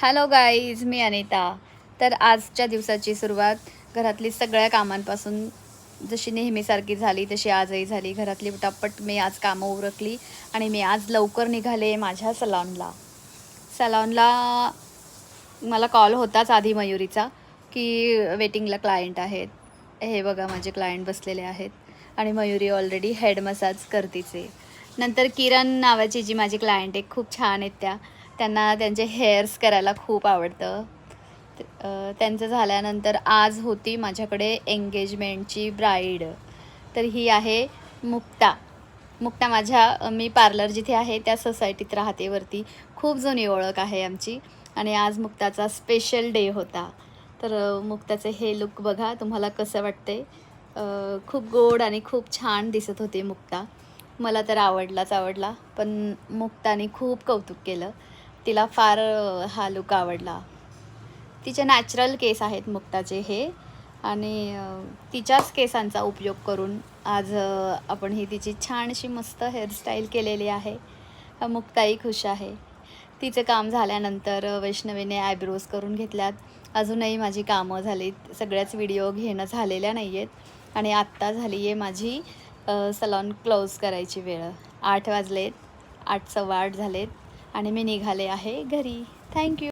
Hello guys, मी अनिता. तर आजच्या दिवसाची सुरुवात घरातली सगळ्या कामांपासून जशी नेहमीसारखी झाली तशी आजही झाली. घरातली पटापट मी आज कामं उरकली आणि मी आज लवकर निघाले माझ्या सलॉनला. मला कॉल होताच आधी मयुरीचा की वेटिंगला क्लायंट आहेत. हे बघा माझे क्लायंट बसलेले आहेत आणि मयुरी ऑलरेडी हेड मसाज करतीच आहे. नंतर किरण नावाची जी माझी क्लायंट आहे, खूप छान आहेत त्यांना त्यांचे हेअर्स करायला खूप आवडतं. त्यांचं झाल्यानंतर आज होती माझ्याकडे एंगेजमेंटची ब्राईड. तर ही आहे मुक्ता. मी पार्लर जिथे आहे त्या सोसायटीत राहते वरती. खूप जुनी ओळख आहे आमची आणि आज मुक्ताचा स्पेशल डे होता. तर मुक्ताचे हे लुक बघा, तुम्हाला कसं वाटते. खूप गोड आणि खूप छान दिसत होते मुक्ता. मला तर आवडला, पण मुक्ताने खूप कौतुक केलं. तिला फार हा लुक आवडला. तिचे नॅचरल केस आहेत मुक्ताचे हे, आणि तिच्याच केसांचा उपयोग करून आज आपण ही तिची छानशी मस्त हेअरस्टाईल केलेली आहे. मुक्ताही खुश आहे. तिचं काम झाल्यानंतर वैष्णवीने आयब्रोज करून घेतल्यात. अजूनही माझी कामं झालीत, सगळ्याच व्हिडिओ घेणं झालेल्या नाही आहेत आणि आत्ता झाली आहे माझी सलॉन क्लोज करायची वेळ. 8 वाजलेत, 8 सव्वा 8 झालेत आणि मी निघाले आहे घरी. थँक्यू.